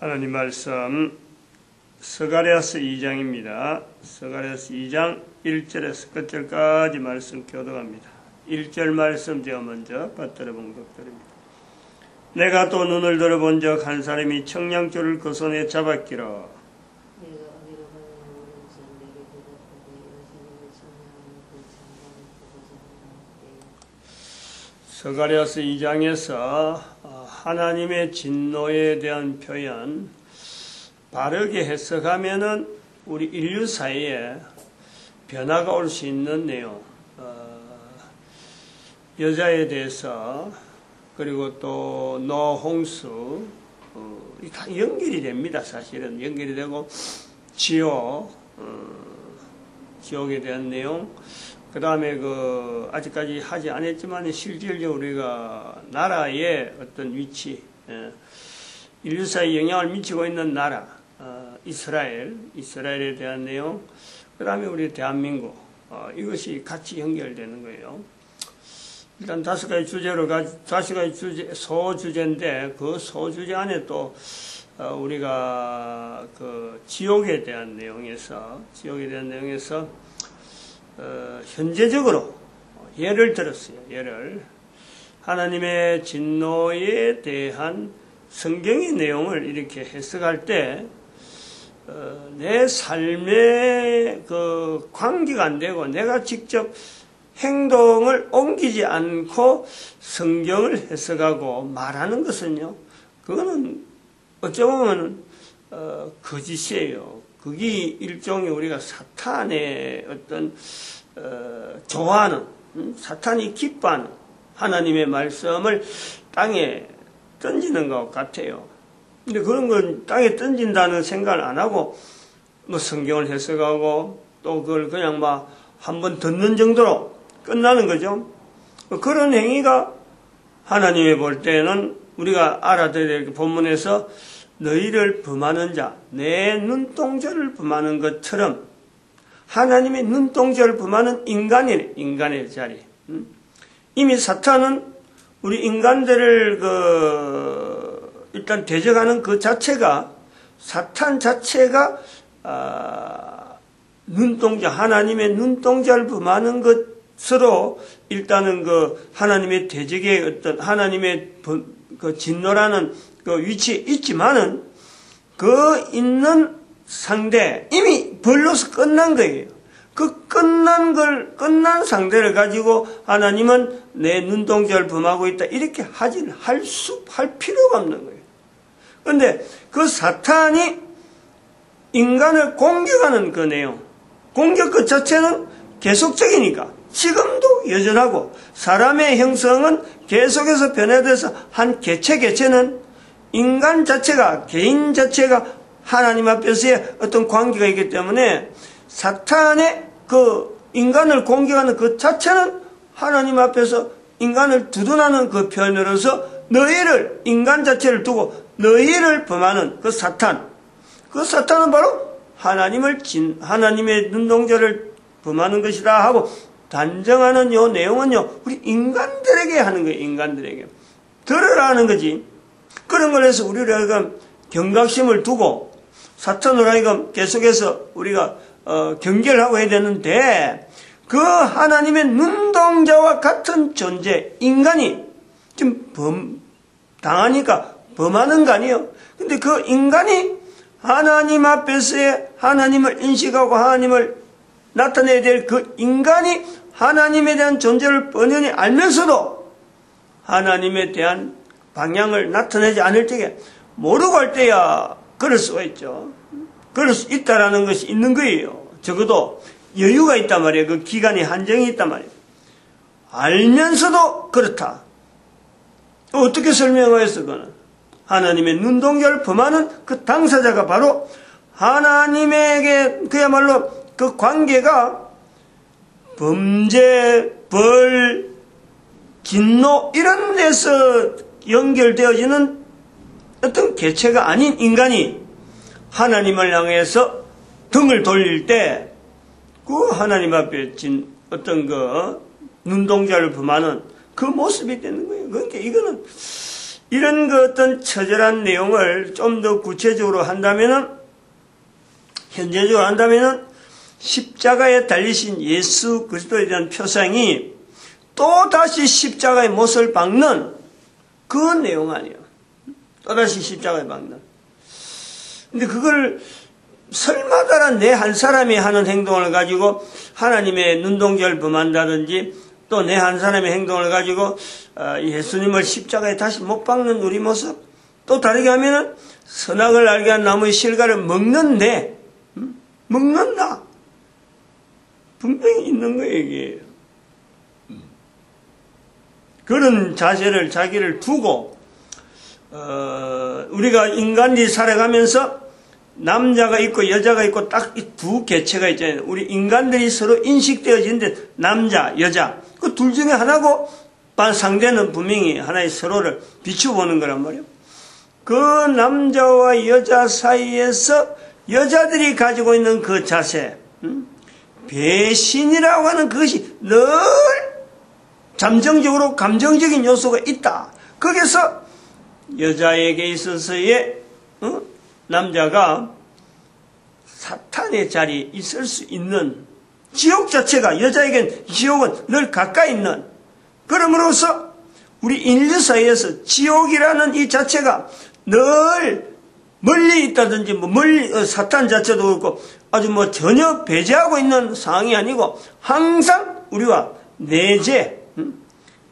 하나님 말씀 스가랴서 2장입니다. 스가랴서 2장 1절에서 끝절까지 말씀 교독합니다. 1절 말씀 제가 먼저 받들어 봉독드립니다. 내가 또 눈을 들어본 적 한 사람이 청량줄을 그 손에 잡았기로 스가랴서 2장에서 하나님의 진노에 대한 표현 바르게 해석하면은 우리 인류 사이에 변화가 올 수 있는 내용, 여자에 대해서 그리고 또 노, 홍수 다 연결이 됩니다. 사실은 연결이 되고 지옥, 지옥에 대한 내용, 그 다음에 아직까지 하지 않았지만 실질적으로 우리가 나라의 어떤 위치, 인류사에 영향을 미치고 있는 나라, 이스라엘에 대한 내용, 그 다음에 우리 대한민국, 이것이 같이 연결되는 거예요. 일단 5가지 주제로, 5가지 주제, 소주제인데, 그 소주제 안에 또, 우리가 지옥에 대한 내용에서, 현재적으로 예를 들었어요. 하나님의 진노에 대한 성경의 내용을 이렇게 해석할 때 내 삶에 관계가 안 되고 내가 직접 행동을 옮기지 않고 성경을 해석하고 말하는 것은요, 그거는 어쩌면 거짓이에요. 그게 일종의 우리가 사탄의 어떤 좋아하는, 사탄이 기뻐하는 하나님의 말씀을 땅에 던지는 것 같아요. 근데 그런 건 땅에 던진다는 생각을 안 하고 뭐 성경을 해석하고 또 그걸 그냥 막 한번 듣는 정도로 끝나는 거죠. 그런 행위가 하나님이 볼 때는 우리가 알아들어야 될 본문에서 너희를 범하는 자, 내 눈동자를 범하는 것처럼 하나님의 눈동자를 범하는 인간의 자리. 이미 사탄은 우리 인간들을 일단 대적하는 그 자체가, 사탄 자체가 하나님의 눈동자를 범하는 것으로 일단은 하나님의 대적의 어떤 하나님의 진노라는 위치에 있지만은 있는 상대 이미 벌로서 끝난 거예요. 끝난 상대를 가지고 하나님은 내 눈동자를 범하고 있다 이렇게 할 필요가 없는 거예요. 그런데 그 사탄이 인간을 공격하는 그 내용, 공격 그 자체는 계속적이니까 지금도 여전하고 사람의 형성은 계속해서 변화돼서 한 개체는 인간 자체가, 개인 자체가 하나님 앞에서의 어떤 관계가 있기 때문에 사탄의 인간을 공격하는 그 자체는 하나님 앞에서 인간을 두둔하는 그 표현으로서 인간 자체를 두고 너희를 범하는 그 사탄은 바로 하나님의 눈동자를 범하는 것이다 하고 단정하는 요 내용은요, 우리 인간들에게 하는 거예요. 인간들에게 들으라는 거지. 그런 걸 해서 우리가 경각심을 두고 사탄으로 하여금 계속해서 우리가 경계를 하고 해야 되는데, 그 하나님의 눈동자와 같은 존재, 인간이 지금 당하니까 범하는 거 아니에요? 근데 그 인간이 하나님 앞에서의 하나님을 인식하고 하나님을 나타내야 될 그 인간이 하나님에 대한 존재를 뻔히 알면서도 하나님에 대한 방향을 나타내지 않을 때에 모르고 할 때야 그럴 수가 있죠. 그럴 수 있다라는 것이 있는 거예요. 적어도 여유가 있단 말이에요. 그 기간이 한정이 있단 말이에요. 알면서도 그렇다. 어떻게 설명하였어, 그거는? 하나님의 눈동자를 범하는 그 당사자가 바로 하나님에게 그야말로 그 관계가 범죄, 벌, 진노 이런 데서 연결되어지는 어떤 개체가 아닌 인간이 하나님을 향해서 등을 돌릴 때 그 하나님 앞에 어떤 눈동자를 범하는 그 모습이 되는 거예요. 그러니까 이거는 이런 그 어떤 처절한 내용을 좀 더 구체적으로 한다면은, 현재적으로 한다면은, 십자가에 달리신 예수 그리스도에 대한 표상이 또 다시 십자가의 못을 박는 그 내용 아니에요. 또 다시 십자가에 박는. 근데 그걸 설마다란 내 한 사람이 하는 행동을 가지고 하나님의 눈동자를 범한다든지 또 내 한 사람의 행동을 가지고 예수님을 십자가에 다시 못 박는 우리 모습, 또 다르게 하면은 선악을 알게 한 나무의 실과를 먹는데 먹는다. 분명히 있는 거예요, 이게. 그런 자세를 자기를 두고 우리가 인간이 살아가면서 남자가 있고 여자가 있고 딱 두 개체가 있잖아요. 우리 인간들이 서로 인식되어지는데 남자, 여자 그 둘 중에 하나고 상대는 분명히 하나의 서로를 비추보는 거란 말이에요. 그 남자와 여자 사이에서 여자들이 가지고 있는 그 자세, 배신이라고 하는 그것이 늘 잠정적으로 감정적인 요소가 있다. 거기서 여자에게 있어서의 남자가 사탄의 자리에 있을 수 있는 지옥 자체가 여자에겐 지옥은 늘 가까이 있는, 그러므로서 우리 인류 사이에서 지옥이라는 이 자체가 늘 멀리 있다든지 멀리 사탄 자체도 그렇고 아주 전혀 배제하고 있는 상황이 아니고 항상 우리와 내재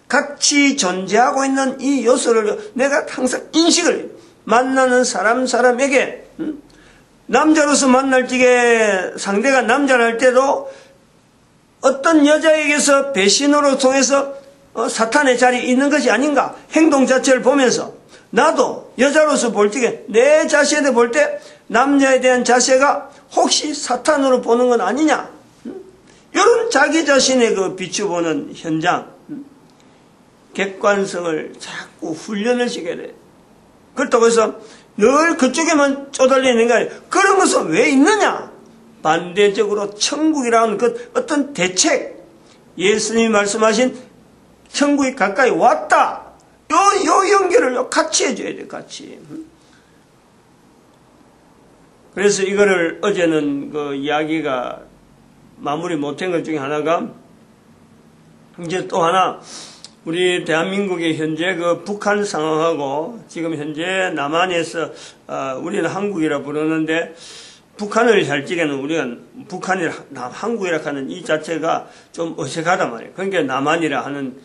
같이 존재하고 있는 이 요소를 내가 항상 인식을 만나는 사람에게 남자로서 만날 적에 상대가 남자를 할 때도 어떤 여자에게서 배신으로 통해서 사탄의 자리에 있는 것이 아닌가 행동 자체를 보면서 나도 여자로서 볼 적에 내 자신을 볼 때 남자에 대한 자세가 혹시 사탄으로 보는 건 아니냐, 이런 자기 자신의 그 비추보는 현장, 객관성을 자꾸 훈련을 시켜야 돼. 그렇다고 해서 늘 그쪽에만 쪼달리는 게 아니라 그런 것은 왜 있느냐? 반대적으로 천국이라는 그 어떤 대책, 예수님이 말씀하신 천국이 가까이 왔다. 요 연결을 같이 해줘야 돼, 같이. 그래서 이거를 어제는 그 이야기가 마무리 못한 것 중에 하나가 이제 또 하나 우리 대한민국의 현재 그 북한 상황하고 지금 현재 남한에서 우리는 한국이라 부르는데 북한을 할 적에는 우리가 북한이라 한국이라 하는 이 자체가 좀 어색하단 말이에요. 그러니까 남한이라 하는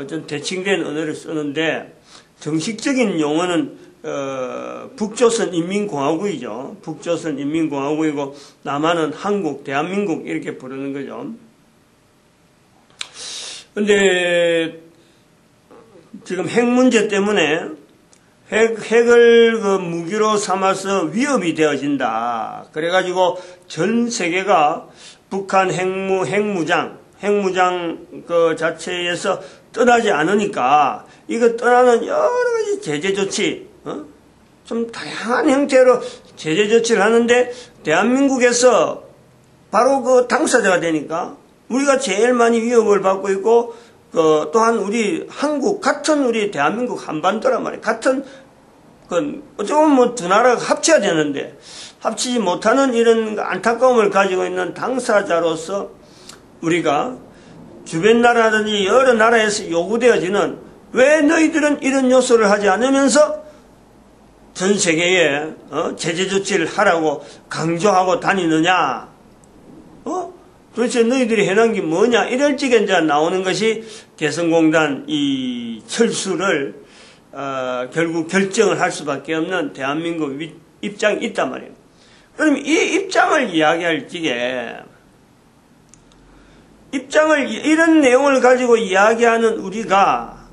좀 대칭된 언어를 쓰는데 정식적인 용어는 북조선 인민공화국이죠. 북조선 인민공화국이고 남한은 한국, 대한민국 이렇게 부르는 거죠. 근데 지금 핵 문제 때문에 핵을 그 무기로 삼아서 위협이 되어진다. 그래가지고 전 세계가 북한 핵무장 그 자체에서 떠나지 않으니까 이거 떠나는 여러 가지 제재 조치, 좀 다양한 형태로 제재 조치를 하는데 대한민국에서 바로 그 당사자가 되니까 우리가 제일 많이 위협을 받고 있고 또한 우리 한국 같은 우리 대한민국 한반도란 말이에요. 같은 어쩌면 두 나라가 합쳐야 되는데 합치지 못하는 이런 안타까움을 가지고 있는 당사자로서 우리가 주변 나라든지 여러 나라에서 요구되어지는 왜 너희들은 이런 요소를 하지 않으면서 전 세계에 제재 조치를 하라고 강조하고 다니느냐? 도대체 너희들이 해놓은 게 뭐냐? 이럴 적에 이제 나오는 것이 개성공단 이 철수를 결국 결정을 할 수밖에 없는 대한민국 입장이 있단 말이에요. 그럼 이 입장을 이야기할 적에 이런 내용을 가지고 이야기하는 우리가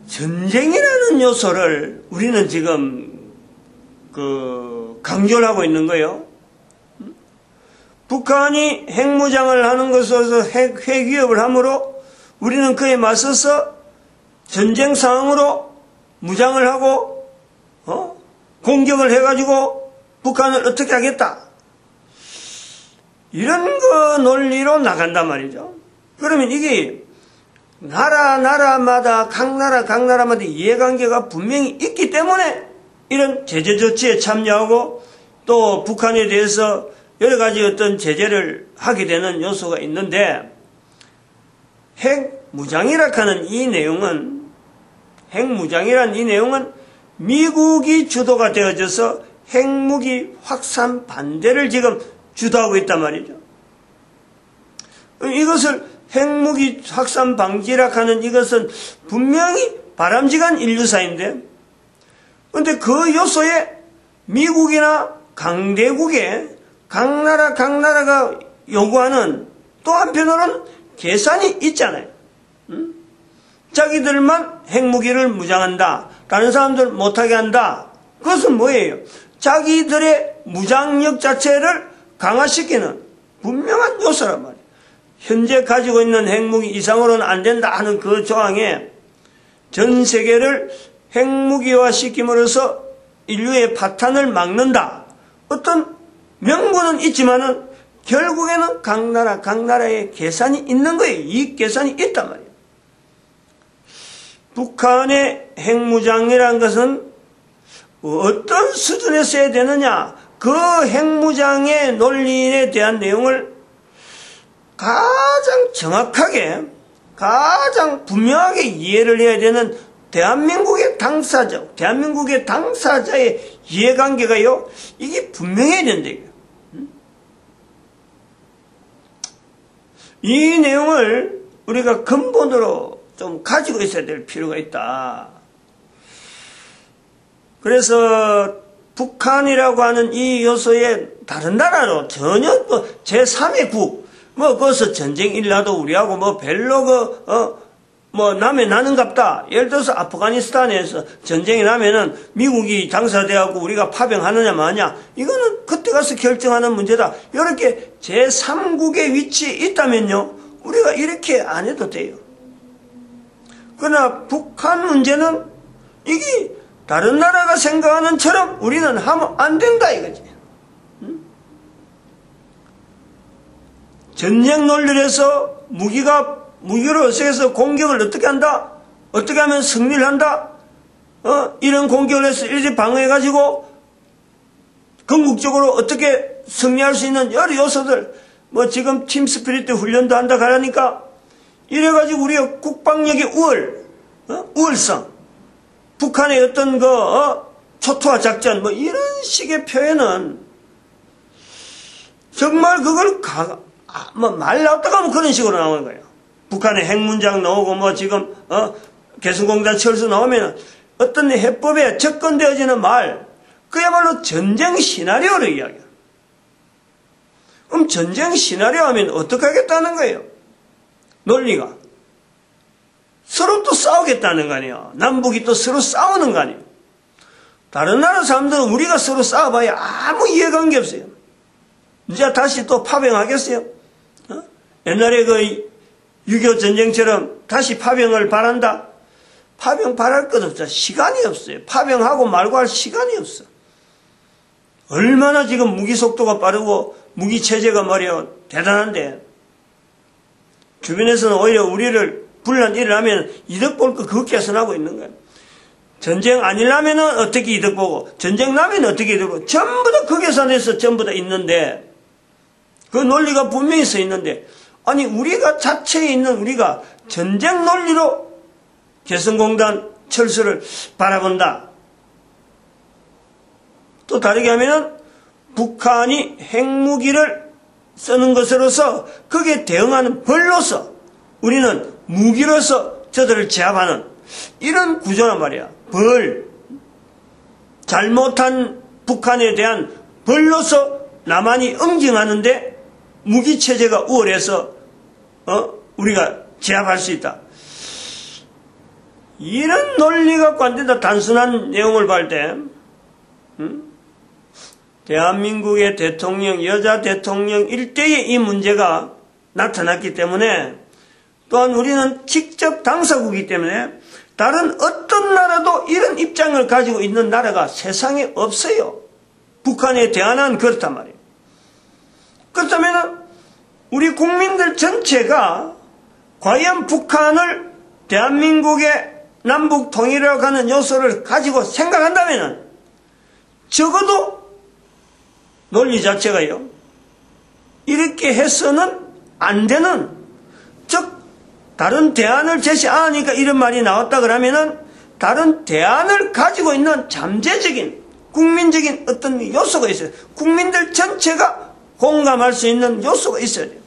전쟁이라는 요소를 우리는 지금 강조를 하고 있는 거예요. 북한이 핵무장을 하는 것으로서 핵 위협을 함으로 우리는 그에 맞서서 전쟁 상황으로 무장을 하고 공격을 해가지고 북한을 어떻게 하겠다. 이런 거 논리로 나간단 말이죠. 그러면 이게 나라마다 각 나라마다 이해관계가 분명히 있기 때문에 이런 제재 조치에 참여하고 또 북한에 대해서 여러 가지 어떤 제재를 하게 되는 요소가 있는데, 핵무장이라 하는 이 내용은, 핵무장이라는 이 내용은 미국이 주도가 되어져서 핵무기 확산 반대를 지금 주도하고 있단 말이죠. 이것을 핵무기 확산 방지라 하는 이것은 분명히 바람직한 인류사인데, 그런데 그 요소에 미국이나 강대국의 각 나라가 요구하는 또 한편으로는 계산이 있잖아요. 자기들만 핵무기를 무장한다, 다른 사람들 못하게 한다. 그것은 뭐예요? 자기들의 무장력 자체를 강화시키는 분명한 요소란 말이에요. 현재 가지고 있는 핵무기 이상으로는 안 된다 하는 그 조항에 전 세계를 핵무기화 시킴으로써 인류의 파탄을 막는다, 어떤 명분은 있지만은 결국에는 각 나라의 계산이 있는 거예요. 이익 계산이 있단 말이에요. 북한의 핵무장이라는 것은 어떤 수준에서 해야 되느냐, 그 핵무장의 논리에 대한 내용을 가장 정확하게, 가장 분명하게 이해를 해야 되는 대한민국의 당사자의 이해관계가요, 이게 분명해야 된다. 이 내용을 우리가 근본으로 좀 가지고 있어야 될 필요가 있다. 그래서 북한이라고 하는 이 요소에 다른 나라로 전혀 제3의 국, 거기서 전쟁 일나도 우리하고 별로 남에 나는갑다. 예를 들어서 아프가니스탄에서 전쟁이 나면은 미국이 당사돼갖고 우리가 파병하느냐 마냐, 이거는 그때 가서 결정하는 문제다. 이렇게 제3국의 위치에 있다면요, 우리가 이렇게 안 해도 돼요. 그러나 북한 문제는 이게 다른 나라가 생각하는 처럼 우리는 하면 안 된다 이거지. 전쟁 논리를 해서 무기로 어색해서 공격을 어떻게 한다? 어떻게 하면 승리를 한다? 이런 공격을 해서 이렇게 방어해가지고 궁극적으로 어떻게 승리할 수 있는 여러 요소들, 지금 팀 스피릿 훈련도 한다 가라니까, 이래가지고 우리가 국방력의 우월성, 북한의 어떤 초토화 작전, 이런 식의 표현은 정말 그걸 말 나왔다가 하면 그런 식으로 나오는 거예요. 북한의 핵문장 나오고 지금 개성공단 철수 나오면 어떤 해법에 접근되어지는 말, 그야말로 전쟁 시나리오를 이야기해요. 그럼 전쟁 시나리오 하면 어떻게 하겠다는 거예요? 논리가 서로 또 싸우겠다는 거 아니에요. 남북이 또 서로 싸우는 거 아니에요. 다른 나라 사람들은 우리가 서로 싸워봐야 아무 이해관계 없어요. 이제 다시 또 파병하겠어요? 옛날에 6.25 전쟁처럼 다시 파병을 바란다? 파병 바랄 것 없어. 시간이 없어요. 파병하고 말고 할 시간이 없어. 얼마나 지금 무기 속도가 빠르고 무기 체제가 말이야 대단한데, 주변에서는 오히려 우리를 분란 일어나면 이득 볼 거 그거 개선하고 있는 거예요. 전쟁 아니려면 어떻게 이득 보고, 전쟁 나면 어떻게 이득 보고, 전부 다 그 계산에서 전부 다 있는데, 그 논리가 분명히 써 있는데, 아니 우리가 자체에 있는 우리가 전쟁 논리로 개성공단 철수를 바라본다. 또 다르게 하면은 북한이 핵무기를 쓰는 것으로서 거기에 대응하는 벌로서 우리는 무기로서 저들을 제압하는 이런 구조란 말이야. 벌. 잘못한 북한에 대한 벌로서 남한이 응징하는데 무기체제가 우월해서 우리가 제압할 수 있다. 이런 논리 갖고 안 된다. 단순한 내용을 볼 때, 대한민국의 대통령, 여자 대통령 일대에 이 문제가 나타났기 때문에, 또한 우리는 직접 당사국이기 때문에 다른 어떤 나라도 이런 입장을 가지고 있는 나라가 세상에 없어요. 북한에 대한은 그렇단 말이에요. 그렇다면 우리 국민들 전체가 과연 북한을 대한민국의 남북 통일이라고 하는 요소를 가지고 생각한다면 적어도 논리 자체가요, 이렇게 해서는 안 되는, 즉 다른 대안을 제시 안 하니까 이런 말이 나왔다 그러면은 다른 대안을 가지고 있는 잠재적인 국민적인 어떤 요소가 있어요. 국민들 전체가 공감할 수 있는 요소가 있어야 돼요.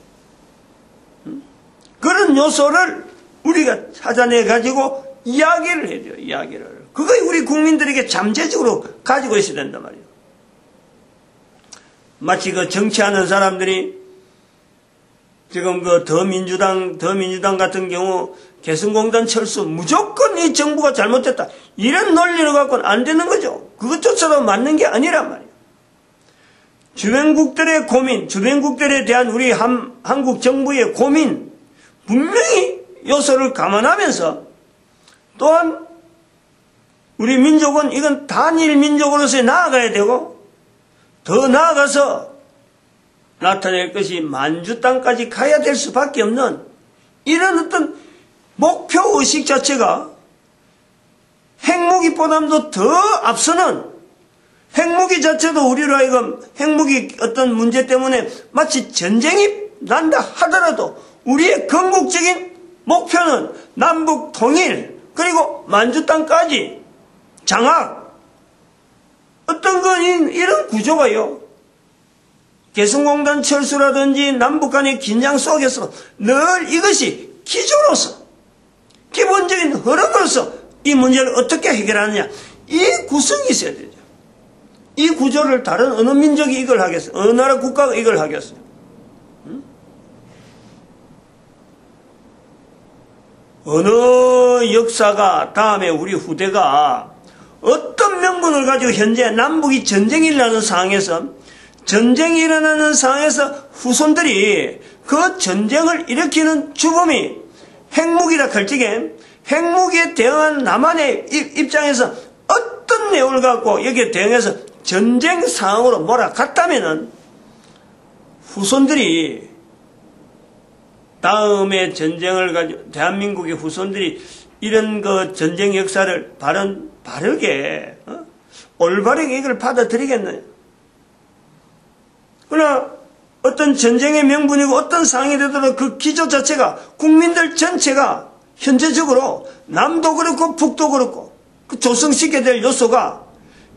그런 요소를 우리가 찾아내 가지고 이야기를 해야 돼요. 이야기를. 그거 우리 국민들에게 잠재적으로 가지고 있어야 된단 말이에요. 마치 그 정치하는 사람들이 지금 그 더민주당 같은 경우 개성공단 철수 무조건 이 정부가 잘못됐다, 이런 논리를 갖고는 안 되는 거죠. 그것조차도 맞는 게 아니란 말이에요. 주변국들의 고민, 주변국들에 대한 우리 한국 정부의 고민, 분명히 요소를 감안하면서, 또한 우리 민족은 이건 단일 민족으로서 나아가야 되고, 더 나아가서 나타낼 것이 만주 땅까지 가야 될 수밖에 없는 이런 어떤 목표의식 자체가 핵무기보다도 더 앞서는, 핵무기 자체도 우리로 하여금 핵무기 어떤 문제 때문에 마치 전쟁이 난다 하더라도 우리의 건국적인 목표는 남북 통일, 그리고 만주 땅까지 장악, 어떤 이런 구조가요, 개성공단 철수라든지 남북 간의 긴장 속에서 늘 이것이 기조로서, 기본적인 흐름으로서 이 문제를 어떻게 해결하느냐, 이 구성이 있어야 되죠. 이 구조를 다른 어느 민족이 이걸 하겠어요? 어느 나라 국가가 이걸 하겠어요? 어느 역사가 다음에 우리 후대가 어떤 명분을 가지고 현재 남북이 전쟁이 일어나는 상황에서, 전쟁이 일어나는 상황에서 후손들이 그 전쟁을 일으키는 주범이 핵무기라 할 적에 핵무기에 대응한 남한의 입장에서 어떤 내용을 갖고 여기에 대응해서 전쟁 상황으로 몰아갔다면은 후손들이 다음에 전쟁을 가지고 대한민국의 후손들이 이런 그 전쟁 역사를 바르게 올바르게 이걸 받아들이겠느냐. 그러나 어떤 전쟁의 명분이고 어떤 상황이 되도록 그 기조 자체가 국민들 전체가 현재적으로 남도 그렇고 북도 그렇고 그 조성시켜야 될 요소가,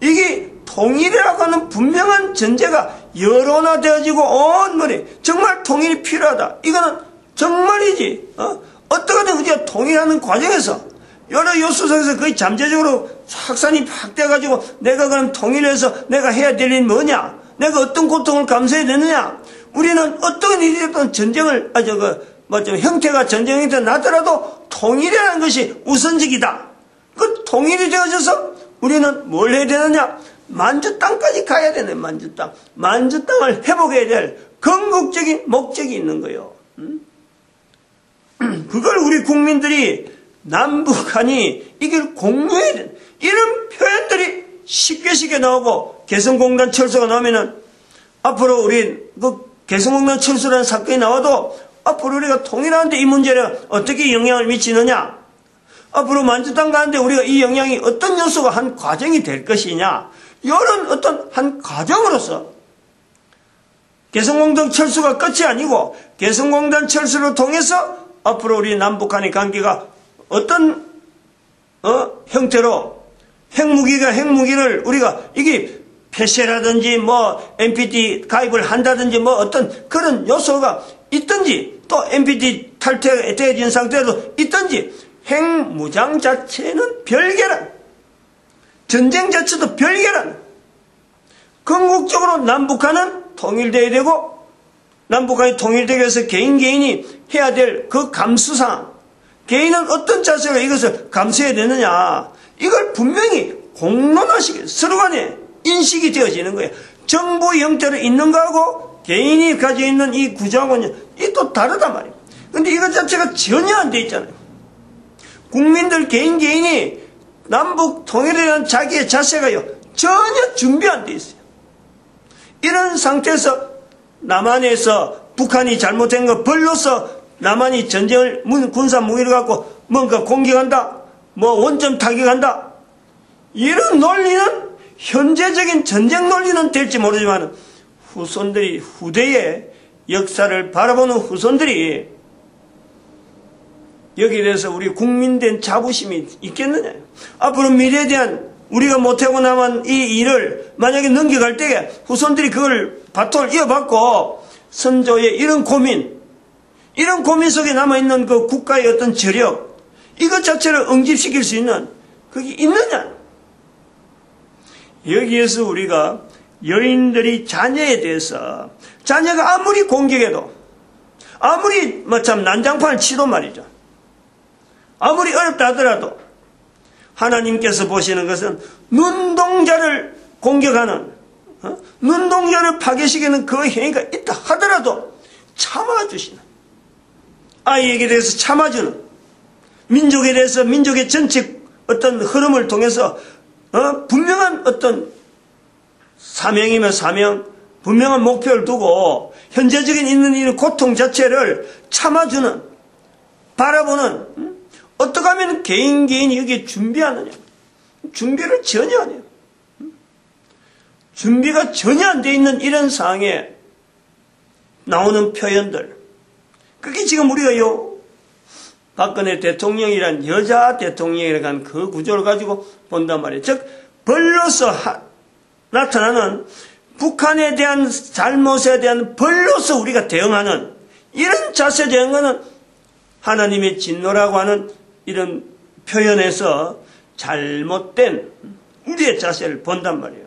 이게 통일이라고 하는 분명한 전제가 여론화되어지고 온머리 정말 통일이 필요하다, 이거는 정말이지. 어떻게든 우리가 통일하는 과정에서 여러 요소 속에서 거의 잠재적으로 확산이 확대해가지고 내가 그럼 통일해서 내가 해야 될 일이 뭐냐, 내가 어떤 고통을 감수해야 되느냐, 우리는 어떤 일이든 전쟁을 좀 형태가 전쟁 형태가 나더라도 통일이라는 것이 우선적이다. 그 통일이 되어져서 우리는 뭘 해야 되느냐, 만주 땅까지 가야 되네. 만주 땅을 회복해야 될 건국적인 목적이 있는 거예요. 그걸 우리 국민들이 남북한이 이걸 공유해야 돼. 이런 표현들이 쉽게 나오고 개성공단 철수가 나오면은 앞으로 우리 그 개성공단 철수라는 사건이 나와도 앞으로 우리가 통일하는데 이 문제를 어떻게 영향을 미치느냐, 앞으로 만주 땅 가는데 우리가 이 영향이 어떤 요소가 한 과정이 될 것이냐, 이런 어떤 한 과정으로서 개성공단 철수가 끝이 아니고 개성공단 철수를 통해서 앞으로 우리 남북한의 관계가 어떤 형태로 핵무기를 우리가 이게 폐쇄라든지 뭐 NPT 가입을 한다든지 뭐 어떤 그런 요소가 있든지, 또 NPT 탈퇴되어진 상태로 있든지, 핵무장 자체는 별개란, 전쟁 자체도 별개란, 궁극적으로 남북한은 통일되어야 되고, 남북한이 통일되기 위해서 개인이 해야 될 그 감수상, 개인은 어떤 자세로 이것을 감수해야 되느냐, 이걸 분명히 공론화시켜요. 서로 간에 인식이 되어지는 거예요. 정부 형태로 있는 거하고 개인이 가지고 있는 이 구조하고는 이 또 다르단 말이에요. 근데 이것 자체가 전혀 안 돼 있잖아요. 국민들 개인이 남북 통일이라는 자기의 자세가요, 전혀 준비 안 돼 있어요. 이런 상태에서 남한에서 북한이 잘못된 거 벌로서 남한이 전쟁을, 군사 무기를 갖고 뭔가 공격한다, 뭐 원점 타격한다. 이런 논리는 현재적인 전쟁 논리는 될지 모르지만 후손들이, 후대의 역사를 바라보는 후손들이 여기에 대해서 우리 국민된 자부심이 있겠느냐. 앞으로 미래에 대한 우리가 못하고 남은 이 일을 만약에 넘겨갈 때에 후손들이 그걸 바톤을 이어받고 선조의 이런 고민 속에 남아있는 그 국가의 어떤 저력, 이것 자체를 응집시킬 수 있는 그게 있느냐. 여기에서 우리가 여인들이 자녀에 대해서, 자녀가 아무리 공격해도, 아무리 참 난장판을 치도 말이죠, 아무리 어렵다 하더라도 하나님께서 보시는 것은 눈동자를 공격하는, 눈동자를 파괴시키는 그 행위가 있다 하더라도 참아주시는, 아이에게 대해서 참아주는, 민족에 대해서 민족의 전체 어떤 흐름을 통해서 분명한 어떤 사명이면 사명, 분명한 목표를 두고 현재적인 있는 이 고통 자체를 참아주는, 바라보는, 어떻게 하면 개인이 여기에 준비하느냐. 준비를 전혀 안 해요. 준비가 전혀 안 돼 있는 이런 상황에 나오는 표현들, 그게 지금 우리가 박근혜 대통령이란 여자 대통령이라고 하는 그 구조를 가지고 본단 말이에요. 즉 벌로서 나타나는 북한에 대한 잘못에 대한 벌로서 우리가 대응하는 이런 자세 대응은 하나님의 진노라고 하는 이런 표현에서 잘못된 우리의 자세를 본단 말이에요.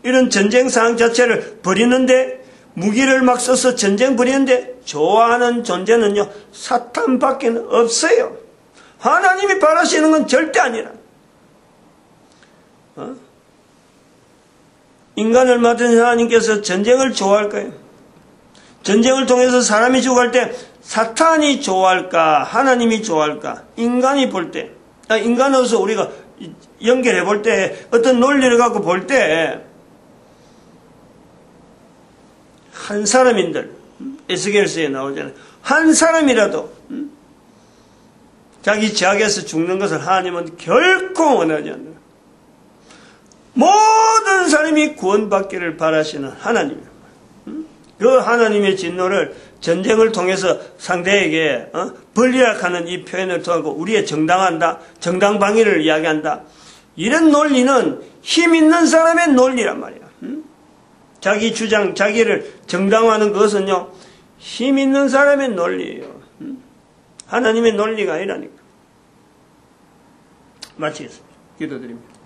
이런 전쟁 상황 자체를 벌이는데, 무기를 막 써서 전쟁 벌이는데 좋아하는 존재는요, 사탄밖에 없어요. 하나님이 바라시는 건 절대 아니라. 인간을 맡은 하나님께서 전쟁을 좋아할까요? 전쟁을 통해서 사람이 죽어갈 때 사탄이 좋아할까, 하나님이 좋아할까? 인간이 볼 때, 인간으로서 우리가 연결해 볼 때, 어떤 논리를 갖고 볼 때, 한 사람인들, 에스겔서에 나오잖아요. 한 사람이라도 자기 죄악에서 죽는 것을 하나님은 결코 원하지 않는다. 모든 사람이 구원받기를 바라시는 하나님. 그 하나님의 진노를 전쟁을 통해서 상대에게 벌리락하는 이 표현을 통하고 우리의 정당 방위를 이야기한다. 이런 논리는 힘 있는 사람의 논리란 말이야. 자기 주장, 자기를 정당화하는 것은요, 힘 있는 사람의 논리예요. 하나님의 논리가 아니라니까. 마치겠습니다. 기도드립니다.